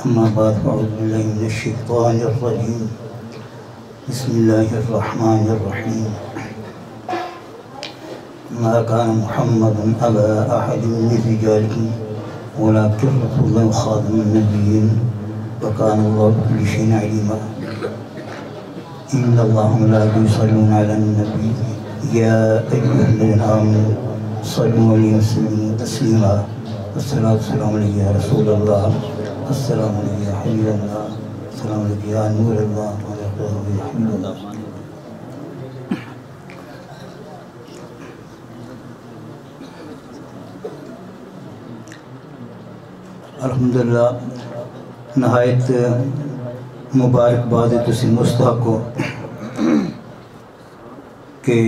أما بعد فأعوذ بالله من الشيطان الرجيم بسم الله الرحمن الرحيم ما كان محمد أبا أحد من رجالكم ولكن رسول الله خاتم النبيين وكان الله بكل شيء عليما إن الله وملائكته يصلون على النبي يا أيها الذين آمنوا صلوا عليه وسلموا تسليما والصلاة والسلام عليك يا رسول الله السلام عليك يا حبيب الله السلام عليك يا نور الله وبركاته يا حبيب الله. الحمدللہ نہایت مبارکباد تسی مستحق ہو کہ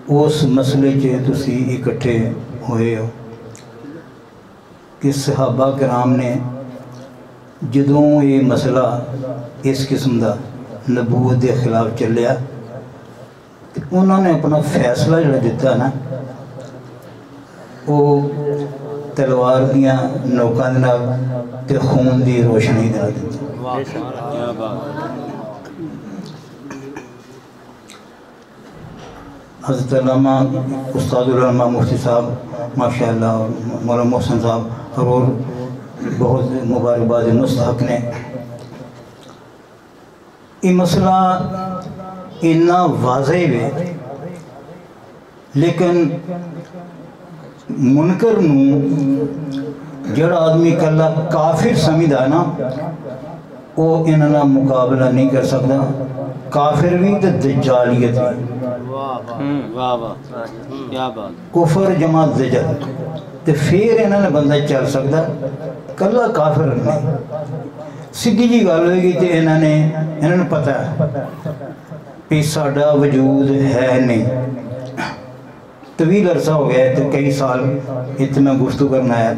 اس مسئلے چ تسی اکٹھے ہوئے ہو کہ صحابہ کرام نے جدوں یہ مسئلہ اس قسم دا نبوت کے خلاف چلیا انہوں نے اپنا فیصلہ جڑا دیتا نا وہ تلوار دیاں نوکاں دے نال تے خون دی روشنی دے نال دیتا. حضرت علامہ استاد العلماء مفتی صاحب ماشاءاللہ مولانا محسن صاحب اور بہت مبارکباد مستحق نے یہ مسئلہ اتنا واضح ہے لیکن منکر نو جڑا آدمی کلا کافر سمجھدا نا وہ انہاں مقابلہ نہیں کر سکتا. کافر بھی تے دجالیت بھی کفر جمع دجل تے پھر انہاں نے بندہ چل سکتا کلا کافر نہیں. سیدھی جی گل ہوئے گی تے انہاں نے پتہ ہے کہ ساڈا وجود ہے نہیں. طویل عرصہ ہو گیا ہے تو کئی سال اتنا گفتگو کرنا ہے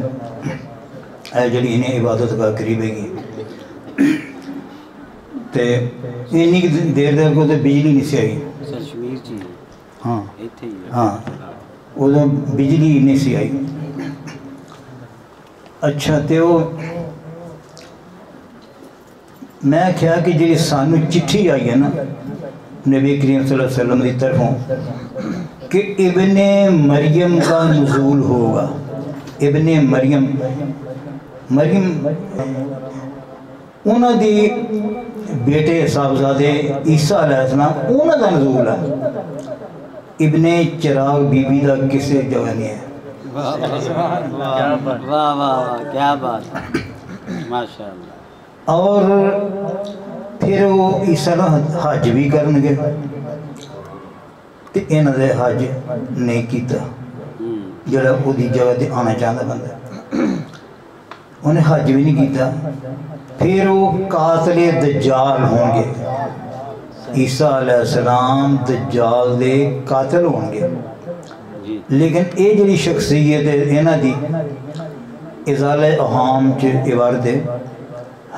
جڑی انہیں عبادت کا قریب ہے گی تے اینی دیر کو تو بجلی نہیں سی آئی. ہاں ہاں ادو بجلی نہیں سی آئی. اچھا تے وہ میں کیا کہ جی سانو چٹھی آئی ہے نا نبی کریم صلی اللہ علیہ وسلم کی طرفوں کہ ابن مریم کا نزول ہوگا. ابن مریم انہوں دی بیٹے صاحبزادے عیسیٰ علیہ السلام انہوں دا نزول ہے. ابن چراغ بی بی دا کسے جگہ نہیں ہے. واہ واہ کیا بات ماشاءاللہ. اور پھر وہ عیسیٰ حج بھی کرنگے تے انہوں نے حج نہیں کیتا جڑا وہ دی جگہ تے آنا چاہتا بندہ انہیں حج بھی نہیں کیتا. پھر وہ قاتل دجال ہوں گے. عیسیٰ علیہ السلام دجال دے قاتل ہوں گے لیکن یہ جڑی شخصیت ہے انہوں دی ازالہ اہام چ عبارت ہے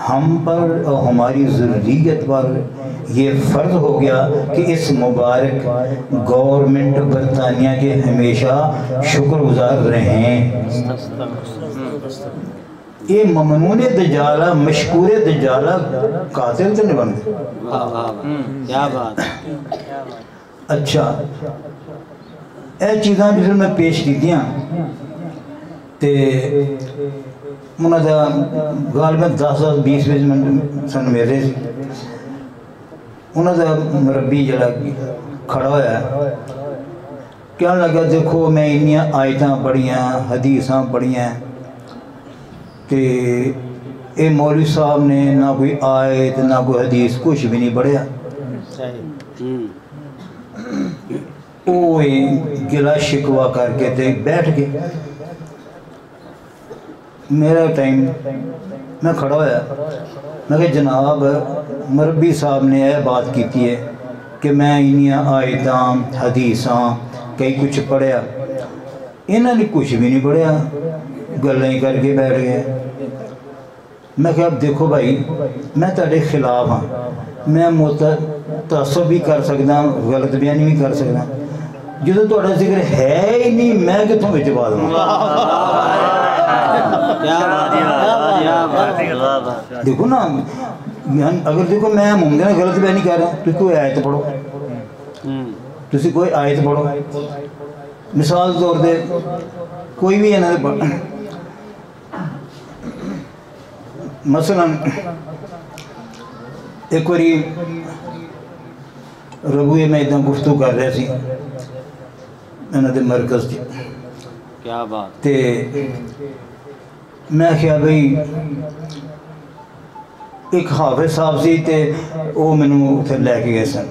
ہم پر اور ہماری ضروریت پر یہ فرض ہو گیا کہ اس مبارک گورنمنٹ برطانیہ کے ہمیشہ شکر گزار رہیں. یہ ممنون دجالہ مشکور دجالہ قاتل تو نہیں بن گئے. کیا بات. اچھا اے چیزاں بھی میں پیش کی دیا تے انہوں نے غالباً 10-20 منٹ سن میرے انہوں نے مربی جڑا کھڑا ہوا ہے کیا لگا دیکھو میں انیاں آیتاں پڑھیاں حدیثاں پڑھیاں کہ اے مولوی صاحب نے نہ کوئی آیت نہ کوئی حدیث کچھ بھی نہیں پڑھیا. وہ گلا شکوا کر کے تے بیٹھ کے میرا ٹائم میں کھڑا ہوا میں کہ جناب مربی صاحب نے یہ بات کیتی ہے کہ میں انیاں آیتاں حدیثاں کئی کچھ پڑھیا انہوں نے کچھ بھی نہیں پڑھیا گلیں کر کے بیٹھ گئے. میں کہ اب دیکھو بھائی میں تہاڈے خلاف ہاں میں تعصب بھی کر سکتا غلط بیانی بھی کر سکتا جدو تہاڈا ذکر ہے ہی نہیں میں کتوں وچ پا دوں. دیکھو نا، اگر دیکھو میں ممکن غلط بیان نہیں کہہ رہا، تو کوئی آیت پڑھو، تسی کوئی آیت پڑھو، مثال طور دے کوئی بھی ہے نا، مثلا ایک باری ربوئے میں اتنا گفتگو کر رہے سی انہوں دے مرکز کی، کیا بات، تے میں کیا بھئی ایک حافظ صاحب سی تے وہ میں نے اتھے لے کے گئے سن،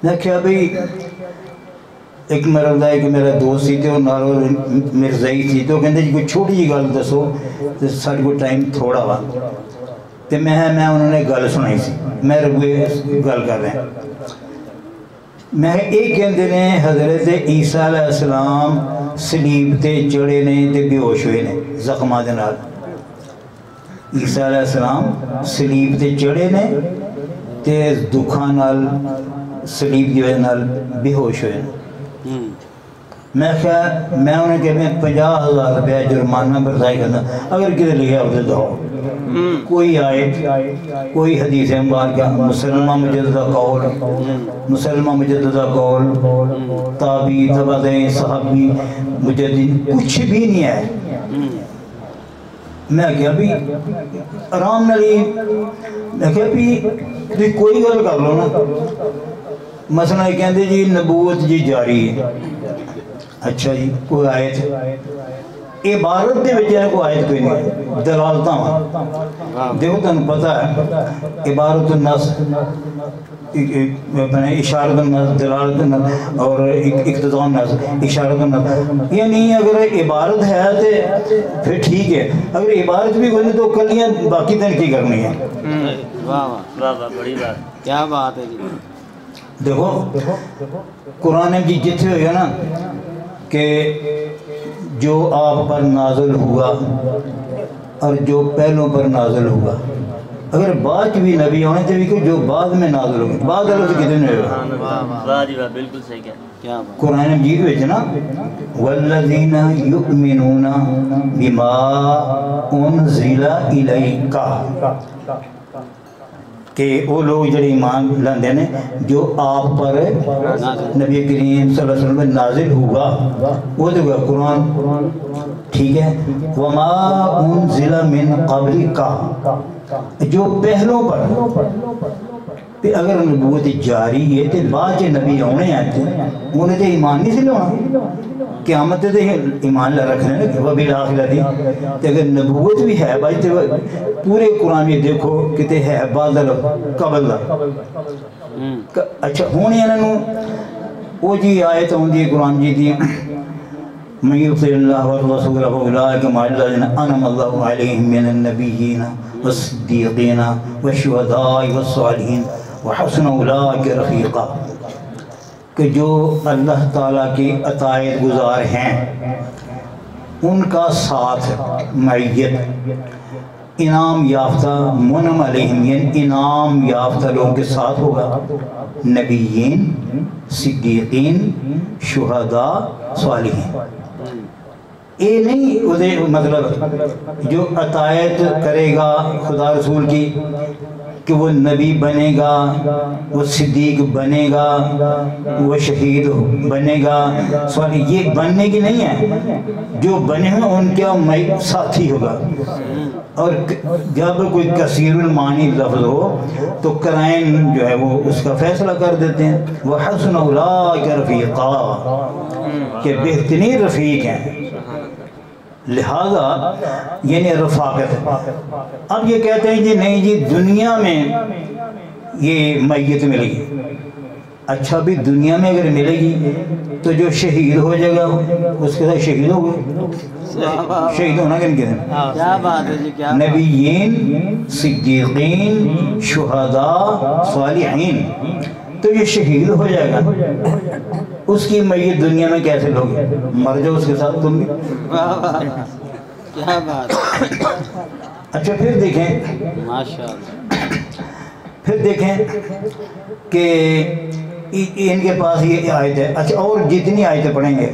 میں کیا بھئی ایک میرا دوست سی تے وہ نالو مرزائی تھی، تو کہندے جی کوئی چھوٹی جی گل دسو تے ساڈے کو ٹائم تھوڑا وا، تے میں انہوں نے گل سنائی سی، میں ربوئے گل کر رہے ہیں، میں ایک کہندے نے حضرت عیسیٰ علیہ السلام سلیب تے چڑھے نے تے بے ہوش ہوئے نے زخماں دے نال، عیسیٰ علیہ السلام سلیب تے چڑھے نے تے دکھاں نال سلیب دی وجہ نال بے ہوش ہوئے نے، میں انہیں کہ میں 50,000 روپیہ جرمانہ بردائی کرنا اگر کدھر لکھا ہوتے دو، کوئی آیت کوئی حدیث مبارکہ مسلمہ مجددہ قول، مسلمہ مجددہ قول، تابعی تبعی صحابی مجدد کچھ بھی نہیں ہے، میں کہا بھی آرام نالی، میں کہا بھی کوئی گل کر لو نا، مثلا یہ کہندے جی نبوت جی جاری ہے، اچھا جی کوئی آیت عبارت دے وجہ کوئی آیت کوئی نہیں ہے، دلالتاں ہاں دیکھو تنہوں پتہ ہے عبارت النص، اشارت النص، دلالت النص اور اقتضاء النص، اشارت النص، یعنی اگر عبارت ہے تو پھر ٹھیک ہے، اگر عبارت بھی کوئی نہیں تو کلیاں باقی تنقید کرنی ہے۔ واہ واہ واہ، بڑی بات، کیا بات ہے جی۔ دیکھو قرآن کی جتنے ہوئے نا کہ جو آپ پر نازل ہوا اور جو پہلوں پر نازل ہوا، اگر بعد بھی نبی ہونے تھے کہ جو بعد میں نازل ہوئے، بعد اللہ سے کتنے ہوئے، واہ جی واہ، بالکل صحیح کیا بات، قرآن مجید ہوئے نا وَالَّذِينَ يُؤْمِنُونَ بِمَا أُنزِلَ إِلَيْكَ، کہ وہ لوگ جڑے ایمان لاندے نے جو آپ پر نبی کریم صلی اللہ علیہ وسلم نازل ہوا، وہ جو قرآن ٹھیک ہے، وَمَا أُنزِلَ مِن قَبْلِكَ، جو پہلوں پر، اگر نبوت جاری ہے تو بعد نبی ہونے آتے ہیں انہیں تو ایمان نہیں سے لونا، قیامت تے ایمان لے رکھنے نا وہ بالآخرہ دی، تے اگر نبوت بھی ہے بھائی تو پورے قرآن میں دیکھو کتے ہے بادل قبل دا، اچھا ہونے انہوں وہ جی آیت ہوندی قرآن جی دی من يطع الله والرسول فاولئك مع الذين انعم الله عليهم من النبيين والصديقين والشهداء والصالحين وحسن اولئك رفیقا، کہ جو اللہ تعالیٰ کی اطاعت گزار ہیں ان کا ساتھ معیت انعام یافتہ منعم علیہم، یعنی انعام یافتہ لوگوں کے ساتھ ہوگا، نبیین، صدیقین، شہداء، صالحین۔ یہ نہیں مطلب جو اطاعت کرے گا خدا رسول کی کہ وہ نبی بنے گا، وہ صدیق بنے گا، وہ شہید بنے گا، سوال یہ بننے کی نہیں ہے، جو بنے ہیں ان کا ساتھی ہوگا، اور جب کوئی کثیر المعانی لفظ ہو تو قرائن جو ہے وہ اس کا فیصلہ کر دیتے ہیں، وَحَسُنَ أُولَٰئِكَ رَفِيقًا، کہ بہترین رفیق ہیں، لہذا یعنی رفاقت۔ اب یہ کہتے ہیں جی نہیں جی دنیا میں یہ میت ملے گی، اچھا بھی دنیا میں اگر ملے گی تو جو شہید ہو جائے گا اس کے ساتھ شہید ہو گئے، شہید ہونا کن کے کیا بات ہے جی، کیا نبیین، صدیقین، شہداء، صالحین، تو یہ شہید ہو جائے گا، اس کی میت دنیا میں کیسے لوگے، مر جاؤ اس کے ساتھ تم بھی، کیا بات، اچھا پھر دیکھیں ماشاءاللہ، پھر دیکھیں کہ ان کے پاس یہ آیت ہے، اچھا اور جتنی آیتیں پڑھیں گے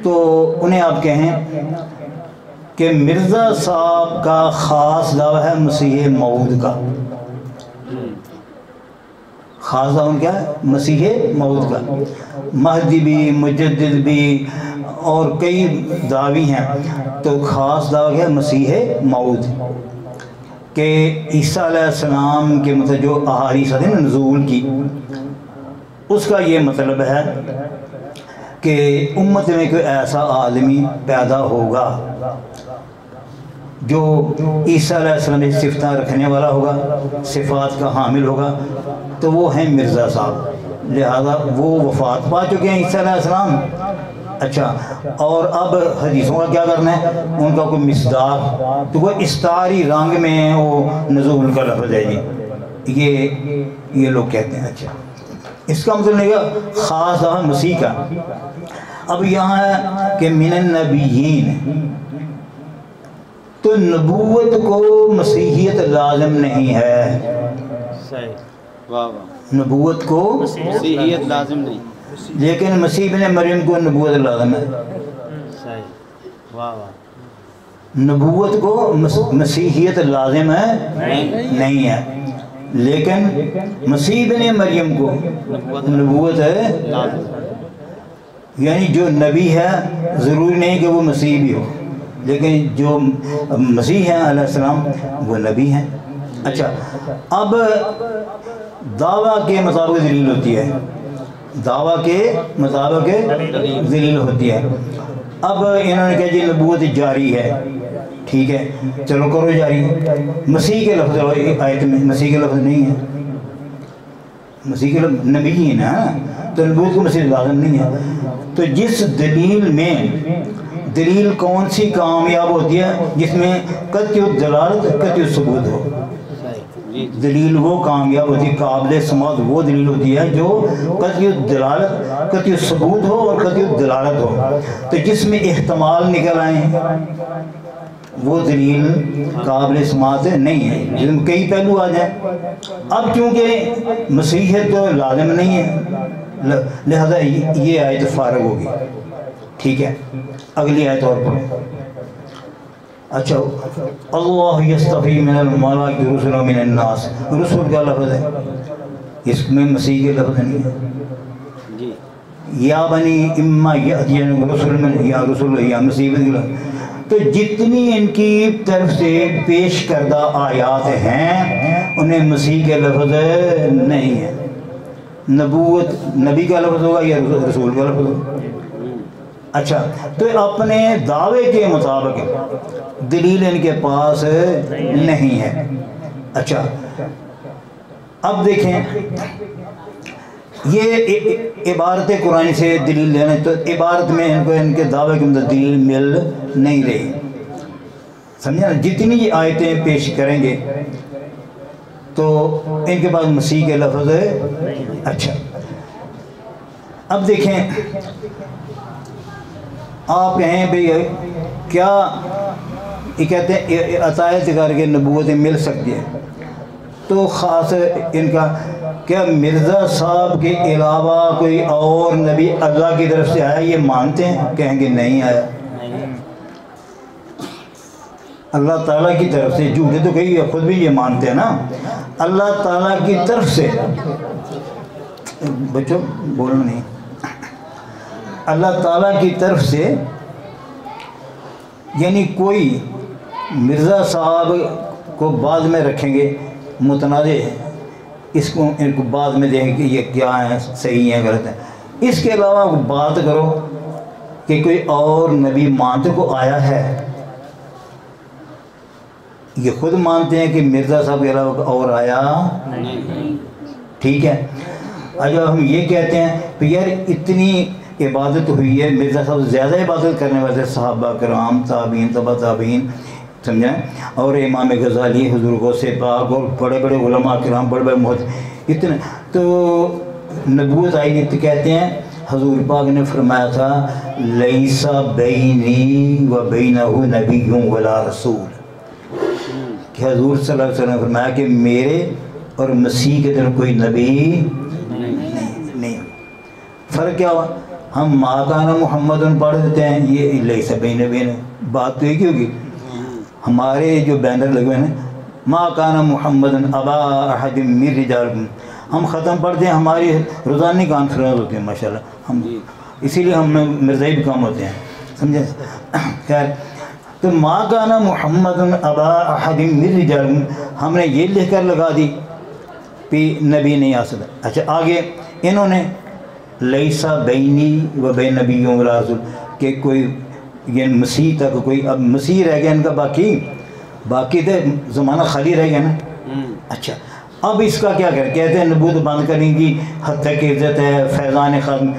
تو انہیں آپ کہیں کہ مرزا صاحب کا خاص دعویٰ ہے مسیح موعود کا. خاص دعویٰ کیا ہے؟ مسیح موعود کا. مہدی بھی، مجدد بھی اور کئی دعوی ہیں، تو خاص دعویٰ کیا ہے؟ مسیح موعود، کہ عیسیٰ علیہ السلام کے مطلب جو احادیث ہیں نزول کی، اس کا یہ مطلب ہے کہ امت میں کوئی ایسا آدمی پیدا ہوگا جو عیسیٰ علیہ السلام کی صفتیں رکھنے والا ہوگا، صفات کا حامل ہوگا، تو وہ ہیں مرزا صاحب. لہذا وہ وفات پا چکے ہیں عیسیٰ علیہ السلام. اچھا، اور اب حدیثوں کا کیا کرنا ہے؟ ان کا کوئی مصداق، تو وہ استعاری رنگ میں وہ نزول کا لفظ ہے جی، یہ لوگ کہتے ہیں. اچھا، اس کا مطلب نہیں ہے خاص دعویٰ مسیح کا. اب یہاں ہے کہ من النبیین، تو نبوت کو مسیحیت لازم نہیں ہے. صحیح، واہ واہ. نبوت کو مسیحیت لازم نہیں. لیکن مسیح ابن مریم کو نبوت لازم ہے. صحیح، واہ واہ. نبوت کو مسیحیت لازم ہے نہیں ہے، لیکن مسیح ابن مریم کو نبوت ہے لازم. یعنی جو نبی ہے ضروری نہیں کہ وہ مسیح بھی ہو، لیکن جو مسیح ہیں علیہ السلام وہ نبی ہیں. اچھا، اب دعویٰ کے مطابق دلیل ہوتی ہے، دعویٰ کے مطابق دلیل ہوتی ہے. اب انہوں نے کہا جی نبوت جاری ہے، ٹھیک ہے چلو کرو جاری. مسیح کے لفظ آیت میں مسیح کے لفظ نہیں ہے، مسیح کے لفظ نبی ہی نا، تو نبوت کو مسیح لازم نہیں ہے. تو جس دلیل میں دلیل کون سی کامیاب ہوتی ہے؟ جس میں قطع الدلالت قطع الثبوت ہو. دلیل وہ کامیاب ہوتی ہے، قابل سماعت وہ دلیل ہوتی ہے جو قطع الدلالت قطع الثبوت ہو اور قطع الدلالت ہو. تو جس میں احتمال نکل آئیں وہ دلیل قابل سماعت نہیں ہے، جس میں کئی پہلو آ جائیں. اب چونکہ مسیحیت تو لازم نہیں ہے، لہذا یہ آیت فارغ ہوگی. ٹھیک ہے، اگلی آیت اور پڑھیں. اچھا، اللہ یصطفی من الملائکۃ رسلا من الناس، رسول کا لفظ ہے، اس میں مسیح کے لفظ نہیں ہے. جی، یا بنی اما یأتینکم رسل من یا رسول یا مسیح. تو جتنی ان کی طرف سے پیش کردہ آیات ہیں انہیں مسیح کے لفظ نہیں ہے. نبوت نبی کا لفظ ہوگا یا رسول کا لفظ ہوگا. اچھا، تو اپنے دعوے کے مطابق دلیل ان کے پاس نہیں ہے. اچھا، اب دیکھیں یہ عبارت قرآن سے دلیل لینا، تو عبارت میں ان کو ان کے دعوے کے مطابق دلیل مل نہیں رہی. سمجھا نا؟ جتنی آیتیں پیش کریں گے تو ان کے پاس مسیح کے لفظ ہے. اچھا، اب دیکھیں آپ کہیں بھئی کیا یہ کہتے ہیں عطایت کر کے نبوت مل سکتی ہے، تو خاص ان کا کیا مرزا صاحب کے علاوہ کوئی اور نبی اللہ کی طرف سے آیا یہ مانتے ہیں؟ کہیں گے نہیں آیا. اللہ تعالیٰ کی طرف سے، جھوٹے تو کئی خود بھی یہ مانتے ہیں نا، اللہ تعالیٰ کی طرف سے. بچوں بولو نہیں، اللہ تعالیٰ کی طرف سے یعنی کوئی مرزا صاحب کو بعد میں رکھیں گے متنازع، اس کو ان کو بعد میں دیکھیں کہ یہ کیا ہے، صحیح ہے غلط ہے. اس کے علاوہ بات کرو کہ کوئی اور نبی مانتے کو آیا ہے، یہ خود مانتے ہیں کہ مرزا صاحب کے علاوہ اور آیا نہیں. ٹھیک ہے، اگر ہم یہ کہتے ہیں کہ یار اتنی عبادت ہوئی ہے، مرزا صاحب زیادہ عبادت کرنے والے صحابہ کرام، تابعین، تبع تابعین، سمجھیں، اور امام غزالی، حضور غوث پاک اور بڑے بڑے علماء کرام، بڑے بڑے محدث، اتنے تو نبوت آئی نہیں. تو کہتے ہیں حضور پاک نے فرمایا تھا لیس بینی و بینہ نبی ولا رسول، کہ حضور صلی اللہ علیہ وسلم نے فرمایا کہ میرے اور مسیح کے طرف کوئی نبی نہیں. فرق کیا ہوا ہم ما کان محمد پڑھ دیتے ہیں، یہ لیس بین بین، بات تو ایک ہی ہوگی. ہمارے جو بینر لگے ہیں ما کان محمد ابا احد من رجالکم، ہم ختم پڑھتے ہیں، ہماری روزانہ کانفرنس ہوتی ہیں ماشاء اللہ، ہم اسی لیے ہم مرزائی بھی کم ہوتے ہیں، سمجھے. خیر، تو ما کان محمد ابا احد من رجالکم ہم نے یہ لکھ کر لگا دی پی نبی نہیں آ سکتا. اچھا آگے انہوں نے لیسا بینی و بین نبی و رسول کہ کوئی یہ مسیح تک کوئی، اب مسیح رہ گیا ان کا، باقی تو زمانہ خالی رہ گیا نا. اچھا اب اس کا کیا کہتے ہیں نبوت بند کریں گی، حد تک عزت ہے، فیضان ختم.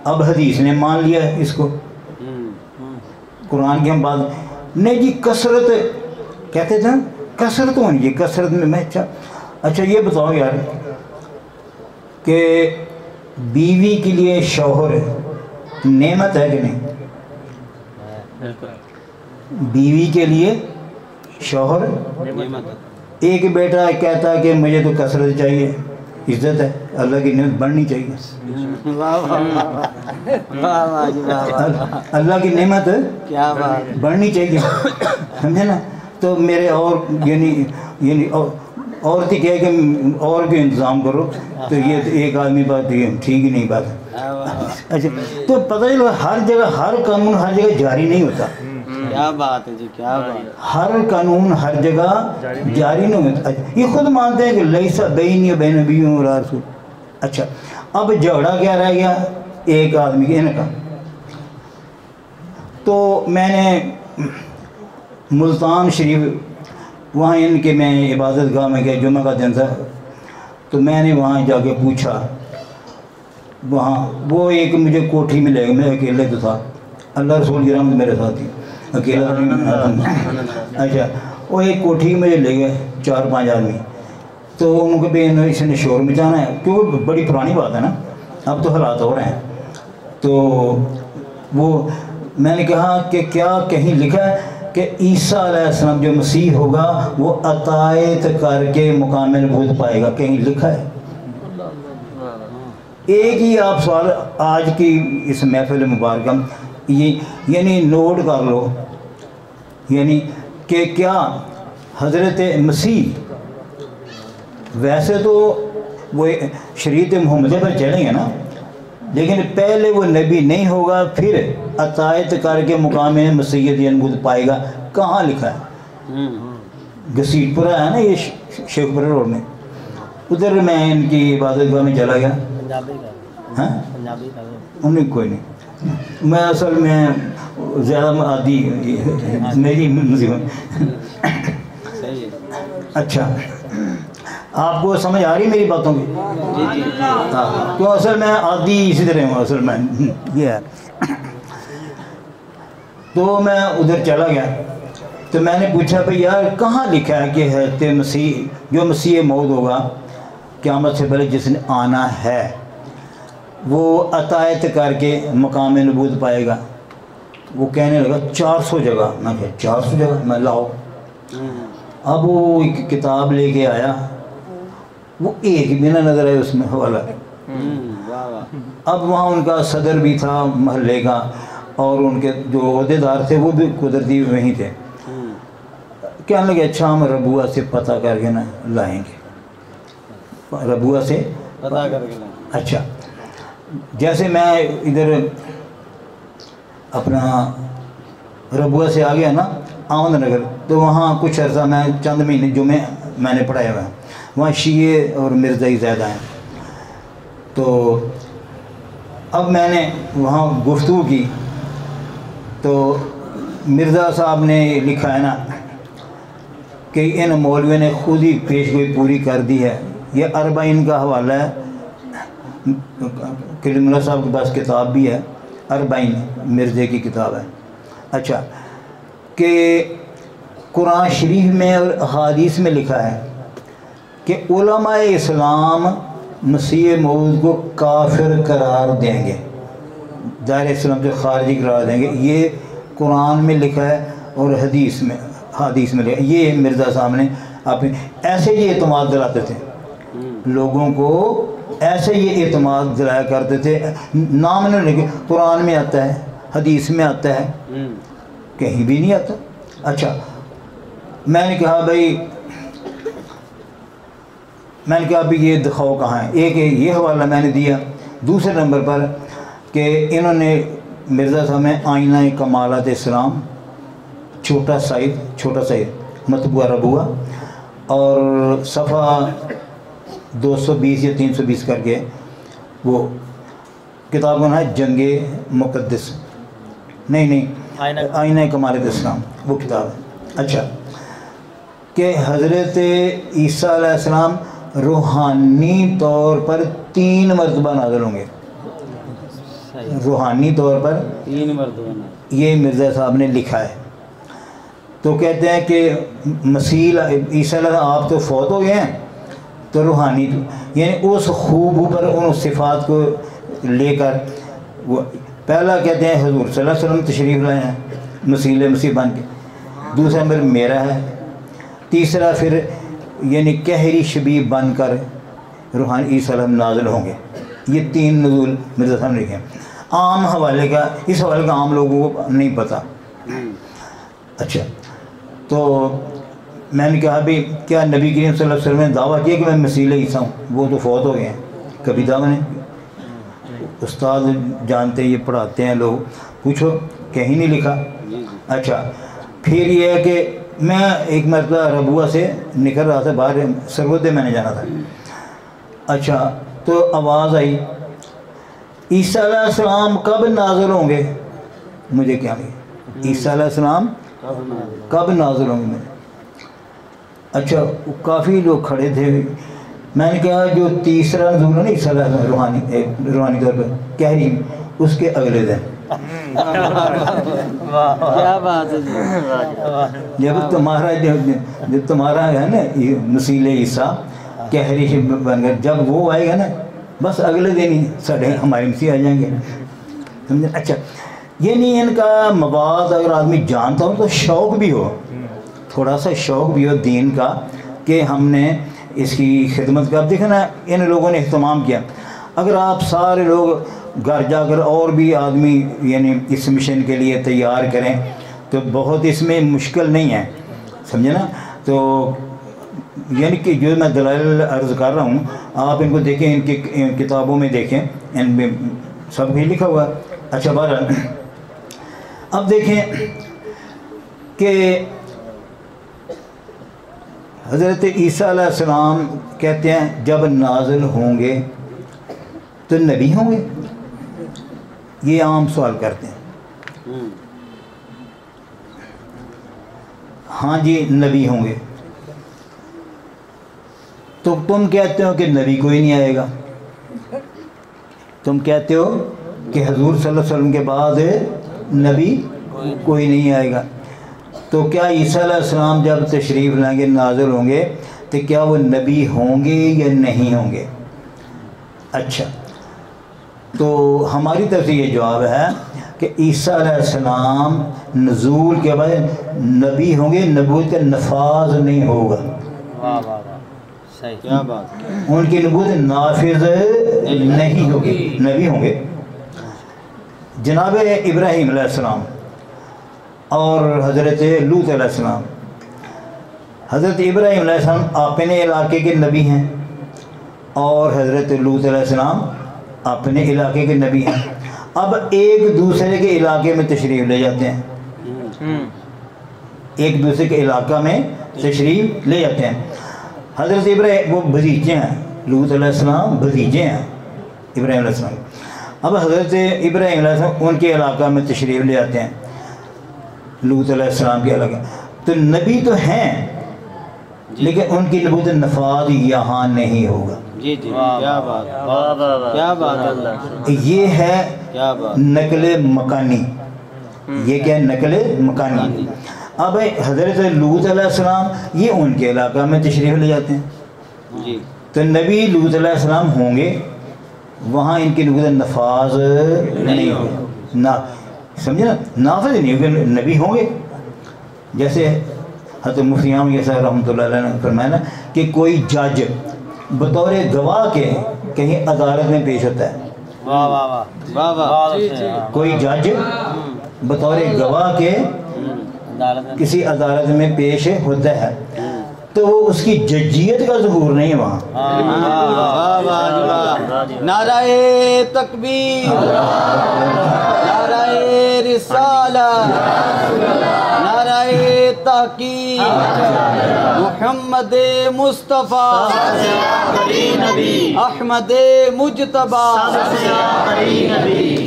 اب حدیث نے مان لیا اس کو، قرآن کی ہم بات نہیں جی. کثرت کہتے تھے کثرت ہونی چاہیے، کثرت میں اچھا یہ بتاؤ یار کہ بیوی کے لیے شوہر نعمت ہے کہ نہیں؟ بیوی کے لیے شوہر ایک بیٹا کہتا ہے کہ مجھے تو کثرت چاہیے، عزت ہے، اللہ کی نعمت بڑھنی چاہیے. اللہ کی نعمت بڑھنی چاہیے، سمجھے نا. تو میرے اور یعنی عورت ہی کہے کہ اور بھی انتظام کرو، تو یہ ایک آدمی بات ٹھیک ہی نہیں بات. اچھا تو پتہ چلو ہر جگہ ہر قانون ہر جگہ جاری نہیں ہوتا. کیا بات ہے جی، کیا بات. ہر قانون ہر جگہ جاری نہیں ہوتا. یہ خود مانتے ہیں کہ لیسا بینی و بین نبی و رسول. اچھا اب جھگڑا کیا رہ گیا ایک آدمی کے ان کا. تو میں نے ملتان شریف وہاں ان کے میں عبادت گاہ میں گیا، جمعہ کا دن تھا، تو میں نے وہاں جا کے پوچھا. وہاں وہ ایک مجھے کوٹھی میں لے گئے، میں اکیلے تو تھا، اللہ رسول کی رحمت میرے ساتھ تھی، اکیلا. اچھا وہ ایک کوٹھی میں لے گئے 4-5 آدمی. تو ان کو بھی اس نے شور مچانا ہے، کیونکہ بڑی پرانی بات ہے نا، اب تو حالات ہو رہے ہیں. تو وہ میں نے کہا کہ کیا کہیں لکھا ہے کہ عیسیٰ علیہ السلام جو مسیح ہوگا وہ عطایت کر کے مقام نبوت پائے گا؟ کہیں لکھا ہے؟ ایک ہی آپ سوال آج کی اس محفل مبارکہ یہ یعنی نوٹ کر لو، یعنی کہ کیا حضرت مسیح ویسے تو وہ شریعت محمدیہ پر چلیں گے نا، لیکن پہلے وہ نبی نہیں ہوگا، پھر عطایت کر کے مقام مسیحیت نبوت پائے گا؟ کہاں لکھا ہے؟ گھسیٹ پورا ہے نا یہ شیخ پورہ روڈ میں، ادھر میں ان کی عبادت گاہ میں چلا گیا. ہاں انہیں کوئی نہیں، میں اصل میں زیادہ عادی میری مصیبت. اچھا آپ کو سمجھ آ رہی میری باتوں کی؟ ہاں تو اصل میں عادی اسی طرح ہوں اصل میں یہ ہے. تو میں ادھر چلا گیا تو میں نے پوچھا بھائی یار کہاں لکھا ہے کہ حضرت مسیح جو مسیح موعود ہوگا قیامت سے پہلے جس نے آنا ہے وہ عطایت کر کے مقام نبوت پائے گا؟ وہ کہنے لگا 400 جگہ. میں کہا 400 جگہ؟ میں لاؤ. اب وہ ایک کتاب لے کے آیا، وہ ایک بھی نہ نظر آئے اس میں حوالہ. اب وہاں ان کا صدر بھی تھا محلے کا، اور ان کے جو عہدے دار تھے وہ بھی قدرتی وہیں تھے. کہنے لگے اچھا ہم ربوہ سے پتہ کر کے نا لائیں گے، ربوہ سے پتہ کر کے لائیں. اچھا جیسے میں ادھر اپنا ربوہ سے آ گیا نا آمد نگر، تو وہاں کچھ عرصہ میں چند مہینے جمعے میں نے پڑھایا ہوا ہے، وہاں شیعہ اور مرزائی زیادہ ہیں. تو اب میں نے وہاں گفتگو کی تو مرزا صاحب نے لکھا ہے نا کہ ان مولوی نے خود ہی پیشگوئی پوری کر دی ہے. یہ اربعین کا حوالہ ہے، کلیم اللہ صاحب کے پاس کتاب بھی ہے، اربعین مرزے کی کتاب ہے. اچھا کہ قرآن شریف میں اور احادیث میں لکھا ہے کہ علماء اسلام مسیح موعود کو کافر قرار دیں گے، دائرہ اسلام سے خارجی قرار دیں گے. یہ قرآن میں لکھا ہے اور حدیث میں لکھا ہے. یہ مرزا صاحب نے اپنے ایسے ہی اعتماد دلاتے تھے لوگوں کو ایسے یہ اعتماد دلایا کرتے تھے. نام نہیں لکھے, قرآن میں آتا ہے, حدیث میں آتا ہے, کہیں بھی نہیں آتا. اچھا میں نے کہا بھائی, میں نے کہا ابھی یہ دکھاؤ کہاں ہے. ایک یہ حوالہ میں نے دیا. دوسرے نمبر پر کہ انہوں نے مرزا صاحب میں آئینہ کمالات اسلام چھوٹا سائز مطبوعہ ربوعہ اور صفحہ 220 یا 320 کر کے وہ کتاب کا نام ہے جنگ مقدس, نہیں آئینہ کمالات اسلام, وہ کتاب ہے. اچھا کہ حضرت عیسیٰ علیہ السلام روحانی طور پر 3 مرتبہ نازل ہوں گے. روحانی طور پر 3 مرتبہ, یہ مرزا صاحب نے لکھا ہے. تو کہتے ہیں کہ مسیح عیسیٰ علیہ السلام آپ تو فوت ہو گئے ہیں, تو روحانی یعنی اس خوب اوپر ان صفات کو لے کر وہ پہلا کہتے ہیں حضور صلی اللہ علیہ وسلم تشریف لائے ہیں مسیح بن کے. دوسرا نمبر میرا ہے. تیسرا پھر یعنی کہری شبیہ بن کر روحانی عیسیٰ علیہ السلام نازل ہوں گے. یہ 3 نزول مرزا صاحب نے لکھے ہیں. عام حوالے کا, اس حوالے کا عام لوگوں کو نہیں پتہ. اچھا تو میں نے کہا بھی کیا نبی کریم صلی اللہ علیہ وسلم نے دعویٰ کیا کہ میں مسیح عیسیٰ ہوں؟ وہ تو فوت ہو گئے ہیں, کبھی دعویٰ نہیں. استاد جانتے ہیں, یہ پڑھاتے ہیں لوگ, پوچھو کہیں نہیں لکھا. اچھا پھر یہ ہے کہ میں ایک مرتبہ ربوعہ سے نکل رہا تھا باہر, سرودے میں نے جانا تھا. اچھا تو آواز آئی عیسیٰ علیہ السلام کب نازل ہوں گے. مجھے کیا لگے عیسیٰ علیہ السلام کب نازل ہوں گے. میں اچھا کافی لوگ کھڑے تھے. میں نے کہا جو تیسرا نزول ہے نا عیسیٰ علیہ السلام روحانی طور پر کہہ رہی, اس کے اگلے دن. کیا بات ہے جب تمہارا ہے نا مسیح عیسیٰ کہری بن کر جب وہ آئے گا نا, بس اگلے دن ہی ہمارے مسیح آ جائیں گے. سمجھے. اچھا یہ نہیں ان کا مواد اگر آدمی جانتا ہو تو شوق بھی ہو, تھوڑا سا شوق بھی ہو دین کا کہ ہم نے اس کی خدمت کا. اب دیکھیں نا ان لوگوں نے اہتمام کیا. اگر آپ سارے لوگ گھر جا کر اور بھی آدمی یعنی اس مشن کے لیے تیار کریں تو بہت اس میں مشکل نہیں ہے, سمجھے نا. تو یعنی کہ جو میں دلائل عرض کر رہا ہوں آپ ان کو دیکھیں, ان کی کتابوں میں دیکھیں, ان میں سب بھی لکھا ہوا ہے. اچھا بہرحال اب دیکھیں کہ حضرت عیسیٰ علیہ السلام کہتے ہیں جب نازل ہوں گے تو نبی ہوں گے. یہ عام سوال کرتے ہیں. ہاں جی نبی ہوں گے. تو تم کہتے ہو کہ نبی کوئی نہیں آئے گا. تم کہتے ہو کہ حضور صلی اللہ علیہ وسلم کے بعد نبی کوئی نہیں آئے گا. تو کیا عیسیٰ علیہ السلام جب تشریف لائیں گے نازل ہوں گے تو کیا وہ نبی ہوں گے یا نہیں ہوں گے؟ اچھا تو ہماری طرف سے یہ جواب ہے کہ عیسیٰ علیہ السلام نزول کے بعد نبی ہوں گے, نبوت کا نفاذ نہیں ہوگا. کیا بات ہے. ان کی نبوت نافذ نہیں ہوگی, نبی ہوں گے. جناب ابراہیم علیہ السلام اور حضرت لوط علیہ السلام. حضرت ابراہیم علیہ السلام اپنے علاقے کے نبی ہیں اور حضرت لوط علیہ السلام اپنے علاقے کے نبی ہیں. اب ایک دوسرے کے علاقے میں تشریف لے جاتے ہیں, ایک دوسرے کے علاقہ میں تشریف لے جاتے ہیں. حضرت ابراہیم وہ بھتیجے ہیں, لوط علیہ السلام بھتیجے ہیں ابراہیم علیہ السلام. اب حضرت ابراہیم علیہ السلام ان کے علاقہ میں تشریف لے آتے ہیں, لوط علیہ السلام کے علاقہ. تو نبی تو ہیں لیکن ان کی نبوت نفاذ یہاں نہیں ہوگا. جی جی کیا بات, کیا بات. یہ ہے کیا بات, نقل مکانی. یہ کیا ہے نقل مکانی. اب حضرت لوط علیہ السلام یہ ان کے علاقہ میں تشریف لے جاتے ہیں. جی تو نبی لوط علیہ السلام ہوں گے, وہاں ان کی نبوت نفاذ نہیں ہوگا. نہ سمجھے نا, نافذ نہیں ہوگا, نبی ہوں گے. جیسے حضرت مفتی عام یہ صاحب رحمۃ اللہ علیہ نے فرمایا نا کہ کوئی جج بطور گواہ کے کہیں عدالت میں پیش ہوتا ہے. واہ واہ واہ واہ واہ. کوئی جج بطور گواہ کے کسی عدالت میں پیش ہوتا ہے تو وہ اس کی ججیت کا ظہور نہیں ہے وہاں. نعرہ تکبیر، نعرہ رسالت، نعرہ تحقیق، محمد مصطفیٰ احمد مجتبیٰ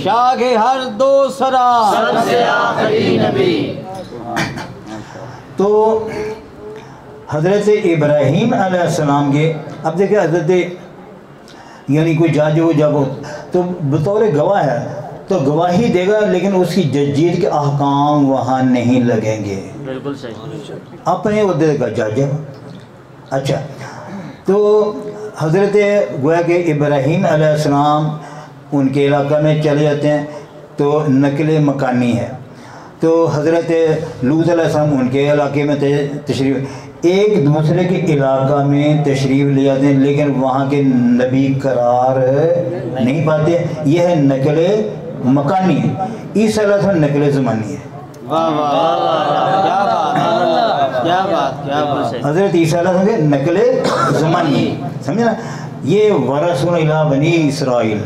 شاہ ہر دو سرا. تو حضرت ابراہیم علیہ السلام کے اب دیکھیں حضرت یعنی کوئی جج ہو جب ہو تو بطور گواہ ہے تو گواہی دے گا لیکن اس کی ججیت کے احکام وہاں نہیں لگیں گے. بالکل صحیح. اپنے عہدے کا جج ہے. اچھا تو حضرت گویا کہ ابراہیم علیہ السلام ان کے علاقہ میں چلے جاتے ہیں تو نقل مکانی ہے. تو حضرت لوط علیہ السلام ان کے علاقے میں تشریف ایک دوسرے کے علاقہ میں تشریف لے جاتے ہیں لیکن وہاں کے نبی قرار نہیں پاتے. یہ ہے نقل مکانی. عیسیٰ علیہ السلام نقل زمانی ہے. واہ واہ کیا بات، کیا بات، کیا بات. حضرت عیسیٰ علیہ السلام کے نقل زمانی سمجھے نا. یہ ورسول الی بنی اسرائیل،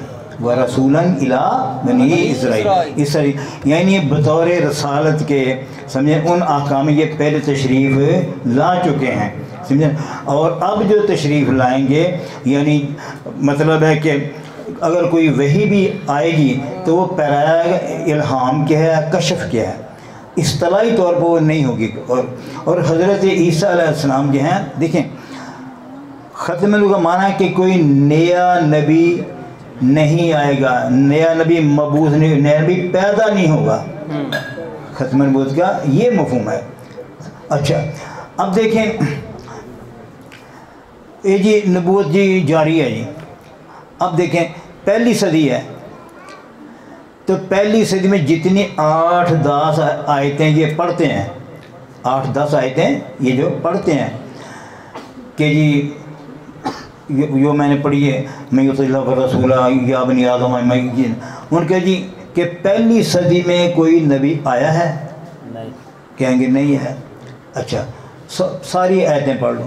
ورسولاً الی بنی اسرائیل، یعنی بطور رسالت کے سمجھیں ان احکام یہ پہلے تشریف لا چکے ہیں سمجھیں. اور اب جو تشریف لائیں گے یعنی مطلب ہے کہ اگر کوئی وحی بھی آئے گی تو وہ پیرایا الہام کیا ہے، کشف کیا ہے، اصطلاحی طور پر وہ نہیں ہوگی. اور حضرت عیسیٰ علیہ السلام جو ہیں دیکھیں ختم کا معنی ہے کہ کوئی نیا نبی نہیں آئے گا، نیا نبی مبعوث نہیں، نیا نبی پیدا نہیں ہوگا. ختم نبوت کا یہ مفہوم ہے. اچھا اب دیکھیں یہ جی نبوت جی جاری ہے جی. اب دیکھیں پہلی صدی ہے تو پہلی صدی میں جتنی 8-10 آیتیں یہ پڑھتے ہیں، 8-10 آیتیں یہ جو پڑھتے ہیں کہ جی جو میں نے پڑھی ہے میں یطع اللہ والرسول یا بنی آدم ان کے جی کہ پہلی صدی میں کوئی نبی آیا ہے؟ کہیں گے نہیں ہے. اچھا ساری آیتیں پڑھ لو.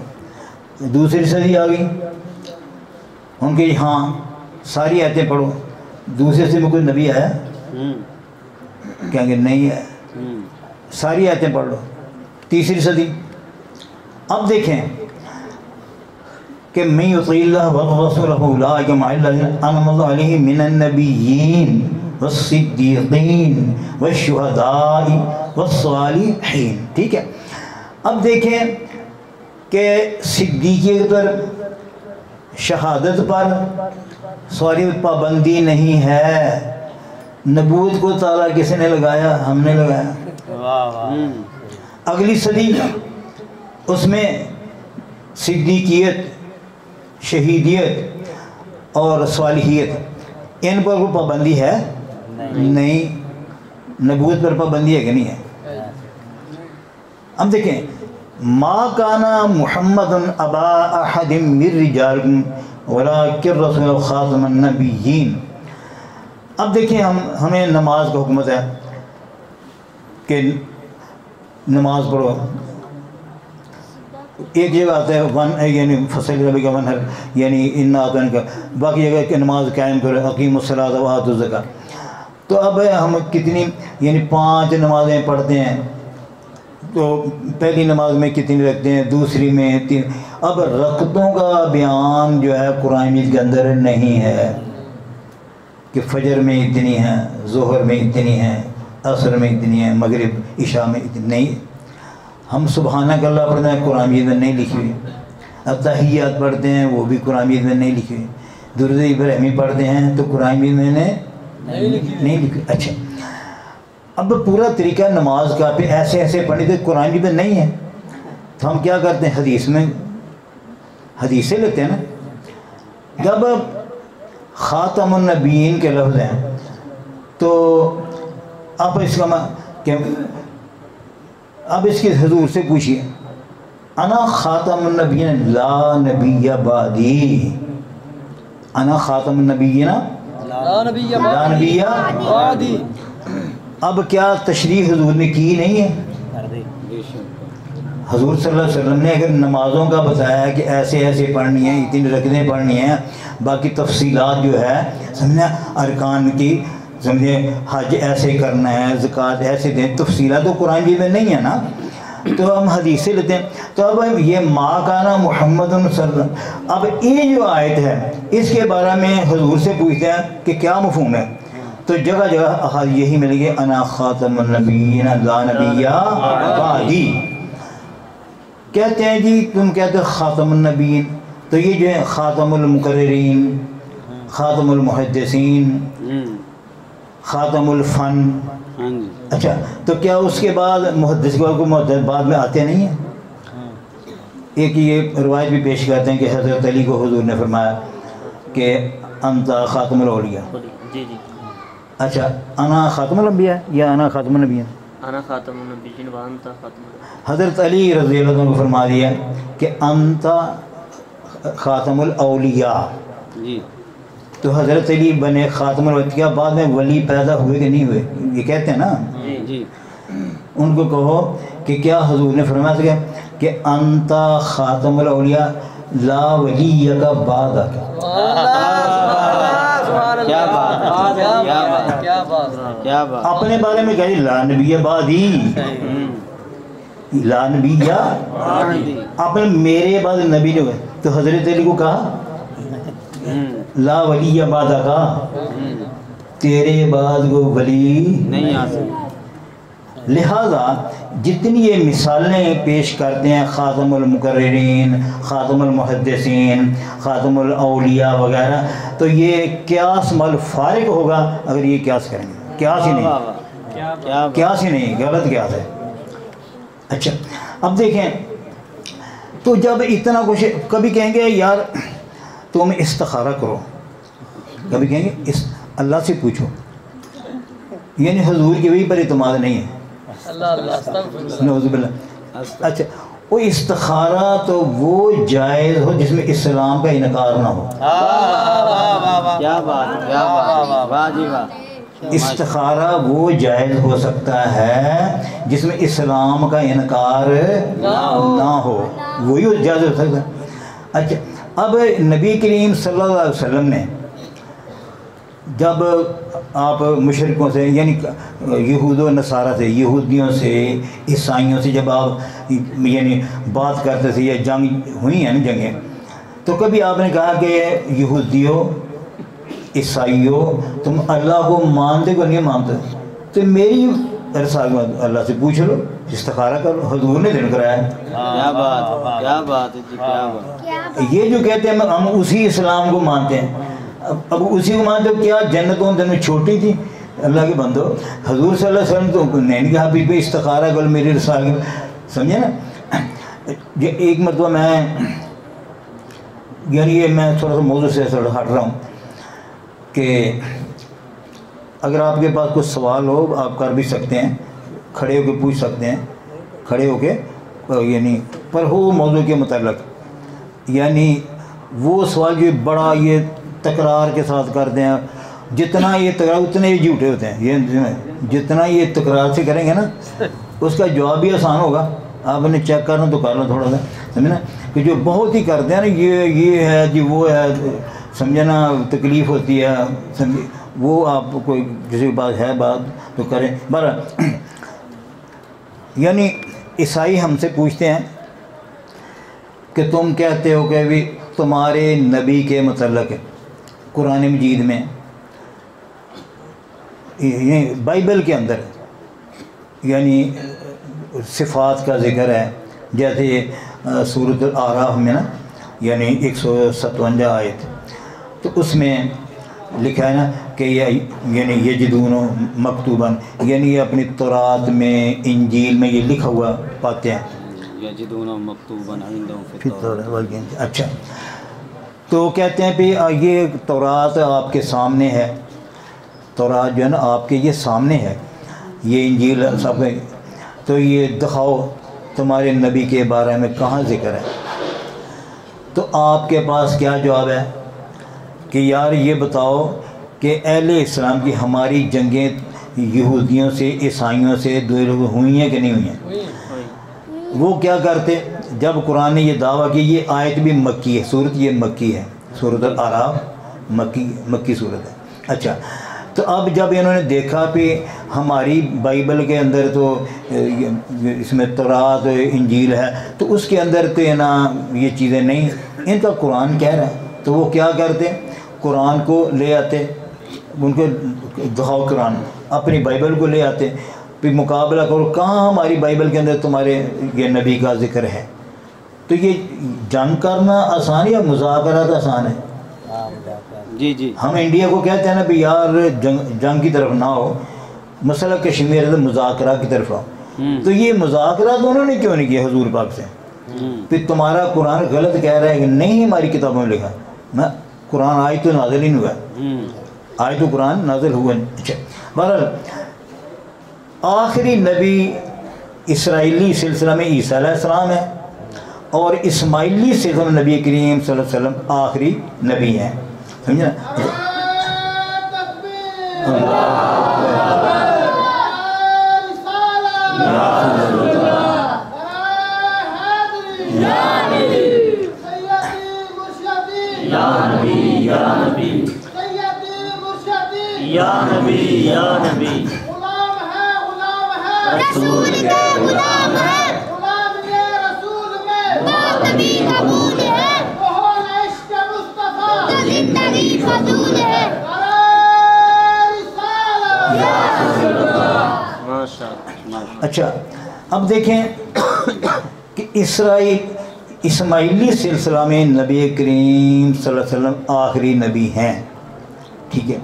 دوسری صدی آ گئی ان کے ہاں ساری آیتیں پڑھو. دوسری صدی میں کوئی نبی آیا؟ کہیں گے نہیں ہے. ساری آیتیں پڑھ لو. تیسری صدی. اب دیکھیں کہ من یطع اللہ والرسول اولئک مع الذین انعم اللہ علیہم من النبیین والصدیقین والشہداء والصالحین. ٹھیک ہے. اب دیکھیں کہ صدیقیت پر، شہادت پر سوری پابندی نہیں ہے. نبوت کو تعالیٰ کس نے لگایا؟ ہم نے لگایا. اگلی صدی اس میں صدیقیت، شہیدیت اور صالحیت ان پر کوئی پابندی ہے نہیں. نبوت پر پابندی ہے کہ نہیں ہے؟ اب دیکھیں ما کان محمد ابا احد من رجالکم ولکن رسول خاتم النبیین. اب دیکھیں ہمیں نماز کا حکمت ہے کہ نماز پڑھو. ایک جگہ آتا ہے یعنی فصل ربی کا ونہر یعنی ان آتن کا، باقی جگہ کہ نماز قائم کرو اقیم الصلاۃ وآتوا الزکاۃ. تو اب ہم کتنی یعنی 5 نمازیں پڑھتے ہیں تو پہلی نماز میں کتنی رکھتے ہیں، دوسری میں 3. اب رکعتوں کا بیان جو ہے قرآن مجید کے اندر نہیں ہے کہ فجر میں اتنی ہیں، ظہر میں اتنی ہیں، عصر میں اتنی ہیں، مغرب عشاء میں اتنی نہیں. ہم سبحانک اللہ پڑھتے ہیں قرآن مجید میں نہیں لکھی ہوئی. التحیات پڑھتے ہیں وہ بھی قرآن مجید میں نہیں لکھی ہوئی. درود ابراہیمی پڑھتے ہیں تو قرآن مجید میں نہیں لکھی. اچھا اب پورا طریقہ نماز کا پھر ایسے پڑھنے تو قرآن مجید میں نہیں ہے تو ہم کیا کرتے ہیں حدیث سے لیتے ہیں نا. جب خاتم النبیین کے لفظ ہیں تو آپ اس کا کہ اب اس کی حضور سے پوچھئے انا خاتم النبیین لا نبی بعدی، انا خاتم النبیین لا نبی لا نبی بعدی. اب کیا تشریح حضور نے کی نہیں ہے؟ حضور صلی اللہ علیہ وسلم نے اگر نمازوں کا بتایا کہ ایسے ایسے پڑھنی ہیں، اتنی رکعتیں پڑھنی ہیں، باقی تفصیلات جو ہے سمجھنا ارکان کی، سمجھے حج ایسے کرنا ہے، زکوٰۃ ایسے دیں، تفصیلات تو قرآن جی میں نہیں ہے نا، تو ہم حدیث سے لیتے ہیں. تو اب یہ ما کانا محمد صلی اللہ علیہ وسلم، اب یہ جو آیت ہے اس کے بارے میں حضور سے پوچھتے ہیں کہ کیا مفہوم ہے، تو جگہ جگہ یہی ملے گی انا خاتم النبیین لا نبی بعدی. کہتے ہیں جی تم کہتے ہو خاتم النبیین، تو یہ جو ہے خاتم المقررین، خاتم المحدثین، خاتم الفن. اچھا تو کیا اس کے بعد محدث کو محدث بعد میں آتے نہیں ہیں؟ ایک یہ روایت بھی پیش کرتے ہیں کہ حضرت علی کو حضور نے فرمایا کہ انت خاتم الاولیاء. جی جی. اچھا انا خاتم الانبیاء یا انا خاتم النبیین؟ انا خاتم النبیین و انت خاتم. حضرت علی رضی اللہ عنہ کو فرما دیا کہ انت خاتم الاولیاء. جی. تو حضرت علی بنے خاتم الاولیاء، بعد میں ولی پیدا ہوئے کہ نہیں ہوئے؟ یہ کہتے ہیں نا. جی جی. ان کو کہو کہ کیا حضور نے فرمایا تھا کہ انت خاتم الاولیاء لا ولی کا بعد. کیا بات، کیا بات، کیا بات. اپنے بارے میں کہا لا نبی بعدی، لا نبی اپنے میرے بعد نبی جو ہے، تو حضرت علی کو کہا لا ولی بعد کا، تیرے بعد کو ولی نہیں آ سکتا. لہذا جتنی یہ مثالیں پیش کرتے ہیں خاتم المقررین، خاتم المحدثین، خاتم الاولیاء وغیرہ، تو یہ قیاس مل فارغ ہوگا اگر یہ قیاس کریں گے. قیاس ہی نہیں، قیاس ہی نہیں، غلط قیاس ہے. اچھا اب دیکھیں، تو جب اتنا کچھ، کبھی کہیں گے یار تم استخارہ کرو، کبھی کہیں گے اللہ سے پوچھو، یعنی حضور کی وہی پر اعتماد نہیں ہے. نعوذ باللہ. اچھا وہ استخارہ تو وہ جائز ہو جس میں اسلام کا انکار نہ ہو. کیا بات، کیا بات، واہ جی واہ. استخارہ وہ جائز ہو سکتا ہے جس میں اسلام کا انکار نہ ہو، وہی جائز ہو سکتا ہے. اچھا اب نبی کریم صلی اللہ علیہ وسلم نے جب آپ مشرکوں سے یعنی یہود و نصارہ سے، یہودیوں سے، عیسائیوں سے جب آپ یعنی بات کرتے تھے، یا جنگ ہوئی ہیں نا جنگیں، تو کبھی آپ نے کہا کہ یہودیوں عیسائیوں تم اللہ کو مانتے کو نہیں مانتے؟ تو میری رسالت اللہ سے پوچھ لو، استخارہ کر لو، حضور نے دن کرایا. کیا بات، کیا بات ہے جی، کیا بات. یہ جو کہتے ہیں ہم اسی اسلام کو مانتے ہیں، اب اسی کو مانتے ہو، کیا جنتوں دن چھوٹی تھی؟ اللہ کے بندو، حضور صلی اللہ علیہ وسلم تو نہیں کہا بھی پہ استخارہ کر میری رسالت، سمجھے نا. ایک مرتبہ میں یعنی یہ میں تھوڑا سا موضوع سے تھوڑا ہٹ رہا ہوں کہ اگر آپ کے پاس کوئی سوال ہو آپ کر بھی سکتے ہیں، کھڑے ہو کے پوچھ سکتے ہیں، کھڑے ہو کے یعنی پر ہو موضوع کے متعلق، یعنی وہ سوال جو بڑا یہ تکرار کے ساتھ کرتے ہیں، جتنا یہ تکرار اتنے ہی جھوٹے ہوتے ہیں. یہ جتنا یہ تکرار سے کریں گے نا اس کا جواب بھی آسان ہوگا. آپ نے چیک کرنا تو کر لو تھوڑا سا، سمجھنا کہ جو بہت ہی کرتے ہیں نا یہ ہے جی وہ ہے، سمجھنا تکلیف ہوتی ہے، سمجھ وہ آپ کوئی کسی کے پاس ہے بات تو کریں. بہرحال یعنی عیسائی ہم سے پوچھتے ہیں کہ تم کہتے ہو کہ بھی تمہارے نبی کے متعلق قرآن مجید میں بائبل کے اندر یعنی صفات کا ذکر ہے، جیسے سورۃ الاعراف میں نا یعنی 157 آیت، تو اس میں لکھا ہے نا کہ یعنی یجدون مکتوباً، یعنی یہ اپنی تورات میں انجیل میں یہ لکھا ہوا پاتے ہیں. یجدون مکتوباً عندهم فی التوراۃ. اچھا تو کہتے ہیں کہ یہ تورات آپ کے سامنے ہے، تورات جو ہے نا آپ کے یہ سامنے ہے، یہ انجیل سب، تو یہ دکھاؤ تمہارے نبی کے بارے میں کہاں ذکر ہے؟ تو آپ کے پاس کیا جواب ہے کہ یار یہ بتاؤ کہ اہل اسلام کی ہماری جنگیں یہودیوں سے عیسائیوں سے ہوئی ہیں کہ نہیں ہوئی ہیں؟ وہ کیا کرتے؟ جب قرآن نے یہ دعویٰ کی، یہ آیت بھی مکی ہے، صورت یہ مکی ہے، سورۃ الاعراف مکی صورت ہے۔ اچھا، تو اب جب انہوں نے دیکھا کہ ہماری بائبل کے اندر تو اس میں تورات انجیل ہے، تو اس کے اندر تو نا یہ چیزیں نہیں، ان کا قرآن کہہ رہا ہے، تو وہ کیا کرتے؟ قرآن کو لے آتے، ان کو دکھاؤ قرآن، اپنی بائبل کو لے آتے، پھر مقابلہ کرو کہاں ہماری بائبل کے اندر تمہارے یہ نبی کا ذکر ہے۔ تو یہ جنگ کرنا آسان یا مذاکرات آسان ہے؟ جی جی، ہم انڈیا کو کہتے ہیں نا بھی یار جنگ کی طرف نہ ہو، مسئلہ کشمیر ہے مذاکرات کی طرف آؤ۔ تو یہ مذاکرات انہوں نے کیوں نہیں کیا حضور پاک سے؟ پھر تمہارا قرآن غلط کہہ رہا ہے کہ نہیں ہماری کتابوں میں لکھا، میں قرآن آج تو نازل ہی نہیں ہوا، آج تو قرآن نازل ہوا نہیں۔ اچھا، بہرحال آخری نبی اسرائیلی سلسلہ میں عیسیٰ علیہ السلام ہے، اور اسماعیلی سلسلہ میں نبی کریم صلی اللہ علیہ وسلم آخری نبی ہیں، سمجھا؟ رسول کے غلام ہے، غلام یہ رسول میں بہت نبی قبول ہے، بہت عشق مصطفیٰ تو زندگی فضول ہے، اچھا اب دیکھیں کہ اسماعیلی سلسلہ میں نبی کریم صلی اللہ علیہ وسلم آخری نبی ہیں، ٹھیک ہے؟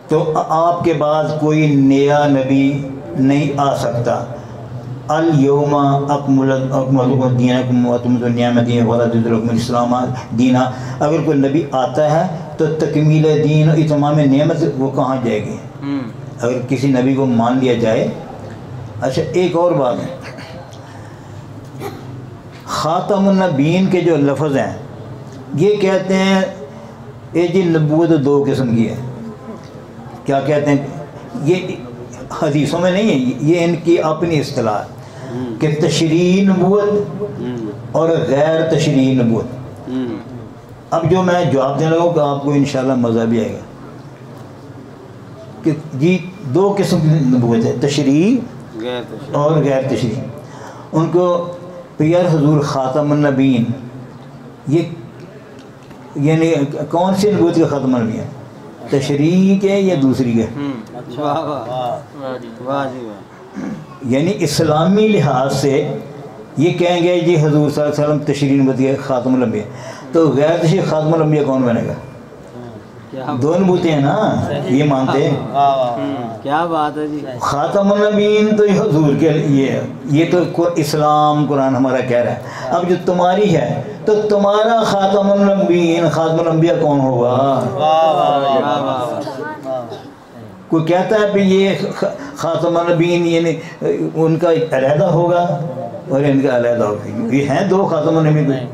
تو آپ کے بعد کوئی نیا نبی نہیں آ سکتا۔ الیوم اکملت دینکم واتممت نعمتی ورضیت لکم الاسلام دینا، اگر کوئی نبی آتا ہے تو تکمیل دین و اتمام نعمت وہ کہاں جائے گی اگر کسی نبی کو مان لیا جائے؟ اچھا، ایک اور بات ہے، خاتم النبیین کے جو لفظ ہیں یہ کہتے ہیں اے جی نبوت دو قسم کی ہے، کیا کہتے ہیں؟ یہ حدیثوں میں نہیں ہے، یہ ان کی اپنی اصطلاح ہے کہ تشریعی نبوت اور غیر تشریعی نبوت۔ اب جو میں جواب دینے لگا کہ آپ کو انشاءاللہ مزہ بھی آئے گا کہ جی دو قسم کی نبوت ہے، تشریعی اور غیر تشریعی۔ ان کو پیار حضور خاتم النبیین، یہ یعنی کون سی نبوت کا ختم النبی ہے؟ تشریعی کے یا دوسری کے؟ یعنی اسلامی لحاظ سے یہ کہیں گے جی حضور صلی اللہ علیہ وسلم تشریعی نبوت کے خاتم الانبیاء، تو غیر تشریعی خاتم الانبیاء کون بنے گا؟ دو نبوتیں ہیں نا، یہ مانتے ہیں۔ کیا بات ہے جی، خاتم النبیین تو حضور کے یہ تو اسلام قرآن ہمارا کہہ رہا ہے۔ اب جو تمہاری ہے تو تمہارا خاتم النبیین خاتم الانبیاء کون ہوگا؟ کوئی کہتا ہے کہ یہ خاتم النبیین یعنی ان کا علیحدہ ہوگا اور ان کا علیحدہ ہوگا، یہ ہیں دو خاتم النبیین؟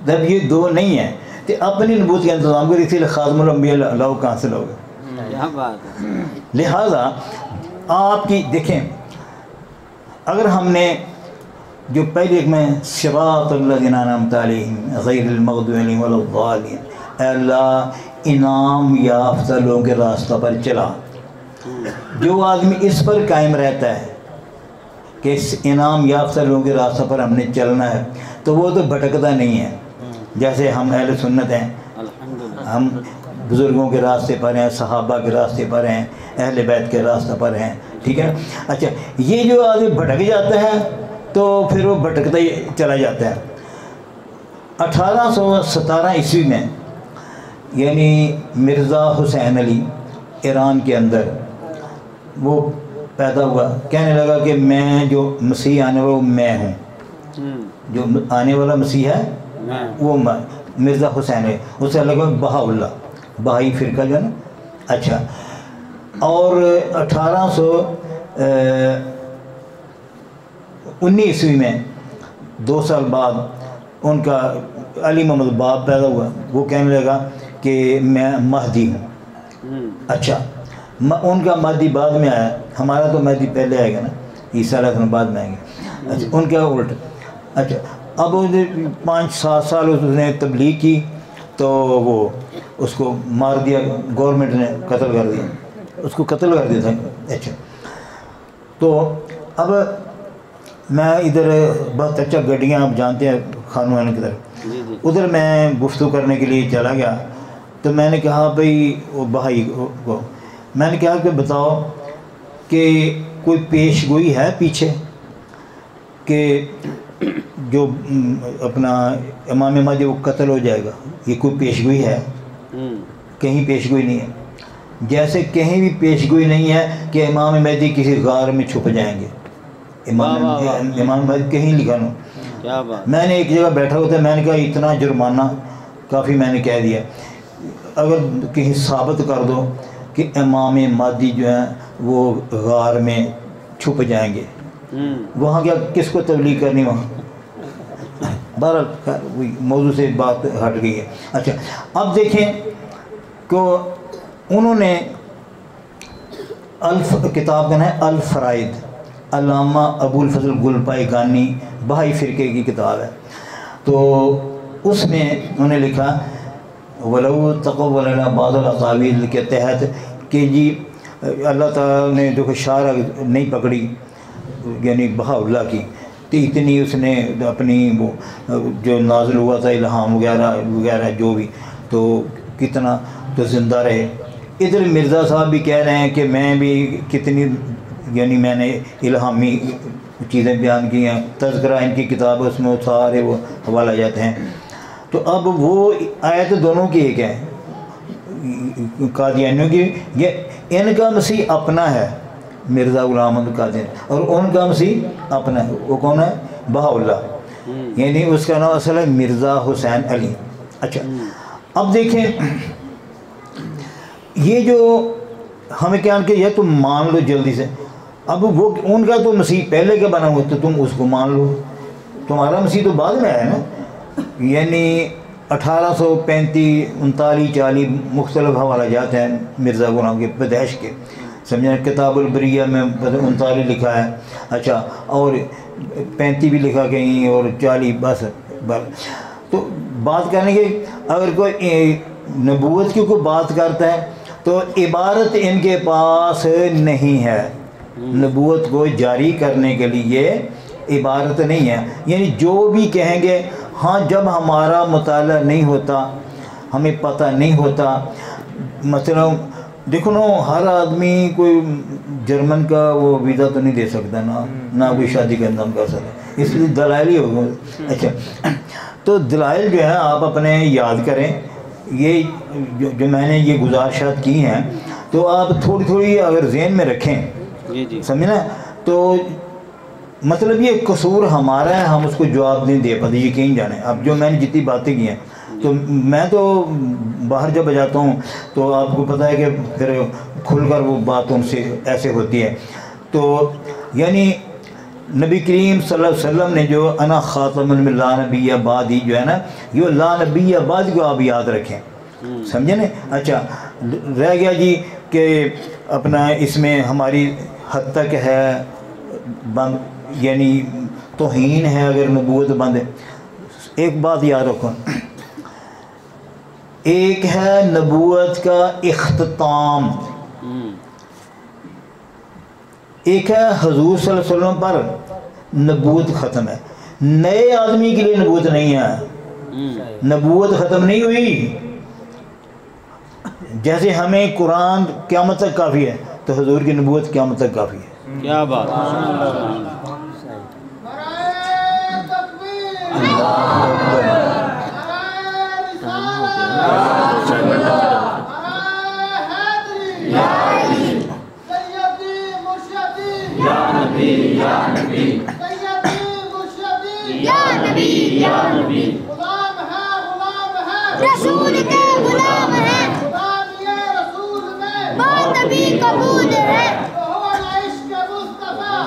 جب یہ دو نہیں ہیں تو اپنی نبوت کا انتظام کرو، اسی لیے خاتم الانبیاء لاؤ کہاں سے لاؤ گے؟ لہذا آپ کی دیکھیں، اگر ہم نے جو پہلے ایک میں صراط الذین انعمت علیہم غیر المغضوب علیہم ولا الضالین، اے اللہ انعام یافتہ لوگوں کے راستہ پر چلا، جو آدمی اس پر قائم رہتا ہے کہ اس انعام یافتہ لوگوں کے راستہ پر ہم نے چلنا ہے تو وہ تو بھٹکتا نہیں ہے۔ جیسے ہم اہل سنت ہیں، ہم بزرگوں کے راستے پر ہیں، صحابہ کے راستے پر ہیں، اہل بیت کے راستہ پر ہیں، ٹھیک ہے۔ اچھا، یہ جو آدمی بھٹک جاتا ہے تو پھر وہ بھٹکتا ہی چلا جاتا ہے۔ 1817 عیسوی میں یعنی مرزا حسین علی ایران کے اندر وہ پیدا ہوا، کہنے لگا کہ میں جو مسیح آنے والا وہ میں ہوں، جو آنے والا مسیح ہے وہ مرزا حسین ہے، اس سے لگا بہا اللہ، بہائی فرقہ جو ہے نا۔ اچھا، اور 19 میں 2 سال بعد ان کا علی محمد باب پیدا ہوا. وہ کہنے لگا کہ میں مہدی ہوں. اچھا ان کا مہدی بعد میں آیا, ہمارا تو مہدی پہلے آئے گا نا, عیسیٰ علیہ السلام بعد میں آئیں گے. اچھا ان کا الٹ. اچھا اب 5-7 سال اس نے تبلیغ کی تو وہ اس کو مار دیا, گورنمنٹ نے قتل کر دیا, اس کو قتل کر دیا تھا. اچھا تو اب میں ادھر بہت اچھا گڈیاں آپ جانتے ہیں خانوان کی طرف, ادھر میں گفتگو کرنے کے لیے چلا گیا. تو میں نے کہا بھائی وہ بھائی کو میں نے کہا کہ بتاؤ کہ کوئی پیش گوئی ہے پیچھے کہ جو اپنا امام مہدی وہ قتل ہو جائے گا, یہ کوئی پیش گوئی ہے؟ کہیں پیش گوئی نہیں ہے. جیسے کہیں بھی پیش گوئی نہیں ہے کہ امام مہدی کسی غار میں چھپ جائیں گے. امام مہدی کہیں لکھا نو. میں نے ایک جگہ بیٹھا ہوا تھا, میں نے کہا اتنا جرمانہ کافی میں نے کہہ دیا, اگر کہیں ثابت کر دو کہ امام مہدی جو ہیں وہ غار میں چھپ جائیں گے, وہاں کیا کس کو تبلیغ کرنی وہاں. بہرحال موضوع سے بات ہٹ گئی ہے. اچھا اب دیکھیں کہ انہوں نے کتاب کا نام ہے الفرائد, علامہ ابو الفضل گلپائگانی بہائی فرقے کی کتاب ہے. تو اس میں انہوں نے لکھا ولو تقول لنا بعض الاقاویل کے تحت کہ جی اللہ تعالیٰ نے جو شارع نہیں پکڑی یعنی بہا اللہ کی, تو اتنی اس نے اپنی وہ جو نازل ہوا تھا الہام وغیرہ وغیرہ جو بھی, تو کتنا تو زندہ رہے. ادھر مرزا صاحب بھی کہہ رہے ہیں کہ میں بھی کتنی یعنی میں نے الہامی چیزیں بیان کی ہیں. تذکرہ ان کی کتاب ہے, اس میں سارے وہ حوالہ جاتے ہیں. تو اب وہ آیت دونوں کی ایک ہے, قادیانیوں کی. یہ ان کا مسیح اپنا ہے مرزا غلام احمد قادیانی, اور ان کا مسیح اپنا ہے. وہ کون ہے؟ بہا اللہ, یعنی اس کا نام اصل ہے مرزا حسین علی. اچھا اب دیکھیں یہ جو ہمیں کیا کہ یہ تم مان لو جلدی سے. اب وہ ان کا تو مسیح پہلے کا بنا ہوا, تو تم اس کو مان لو. تمہارا مسیح تو بعد میں آیا نا, یعنی 1835 39 40 مختلف حوالہ جات ہیں مرزا غلام کے پیدائش کے, سمجھیں. کتاب البریہ میں 39 لکھا ہے. اچھا اور 35 بھی لکھا کہیں, اور 40 بس. تو بات کرنے کے اگر کوئی نبوت کی کوئی بات کرتا ہے تو عبارت ان کے پاس نہیں ہے. نبوت کو جاری کرنے کے لیے عبارت نہیں ہے. یعنی جو بھی کہیں گے ہاں جب ہمارا مطالعہ نہیں ہوتا, ہمیں پتہ نہیں ہوتا. مثلا دیکھو نا, ہر آدمی کوئی جرمن کا وہ ویزا تو نہیں دے سکتا نا, نہ کوئی شادی کا انتظام کر سکتا, اس لیے دلائل ہی ہوگا. اچھا تو دلائل جو ہے آپ اپنے یاد کریں. یہ جو میں نے یہ گزارشات کی ہیں تو آپ تھوڑی تھوڑی اگر ذہن میں رکھیں, سمجھے نا, تو مطلب یہ قصور ہمارا ہے, ہم اس کو جواب نہیں دے پاتے, یقین جانیں. اب جو میں نے جتنی باتیں کی ہیں, تو میں تو باہر جب جاتا ہوں تو آپ کو پتہ ہے کہ پھر کھل کر وہ بات ان سے ایسے ہوتی ہے. تو یعنی نبی کریم صلی اللہ علیہ وسلم نے جو انا خاتم من لا نبی بعدی جو ہے نا, یہ لا نبی بعد کو آپ یاد رکھیں, سمجھے نا. اچھا رہ گیا جی کہ اپنا اس میں ہماری حد تک ہے بند, یعنی توہین ہے اگر نبوت بند ہے. ایک بات یاد رکھو, ایک ہے نبوت کا اختتام, ایک ہے حضور صلی اللہ علیہ وسلم پر نبوت ختم ہے. نئے آدمی کے لیے نبوت نہیں ہے, نبوت ختم نہیں ہوئی. جیسے ہمیں قرآن قیامت تک کافی ہے, تو حضور کی نبوت قیامت تک کافی ہے. کیا بات. رسول کے غلام ہیں, بات بھی قبول ہے,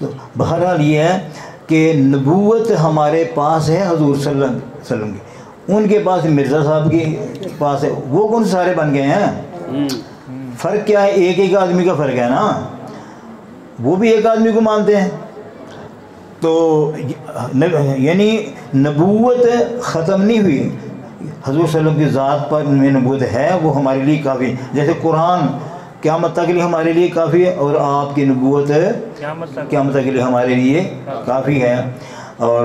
تو بہرحال یہ ہے کہ نبوت ہمارے پاس ہے حضور صلی اللہ علیہ وسلم کی، ان کے پاس مرزا صاحب کے پاس ہے، وہ کون سارے بن گئے ہیں؟ فرق کیا ہے؟ ایک ایک آدمی کا فرق ہے نا، وہ بھی ایک آدمی کو مانتے ہیں، تو یعنی نبوت ختم نہیں ہوئی، حضور صلی اللہ علیہ وسلم کی ذات پر میں نبوت ہے، وہ ہمارے لیے کافی، جیسے قرآن قیامت تک کے لیے ہمارے لیے کافی ہے، اور آپ کی نبوت قیامت تک کے لیے ہمارے لیے کافی ہے۔ اور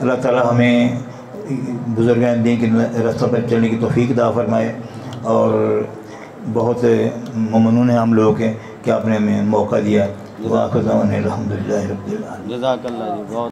اللہ تعالی ہمیں بزرگان دین کے راستہ پر چلنے کی توفیق عطا فرمائے، اور بہت ممنون ہیں ہم لوگ کہ آپ نے ہمیں موقع دیا۔ وآخر دعوانا الحمدللہ رب العالمین۔ جزاک اللہ جی، بہت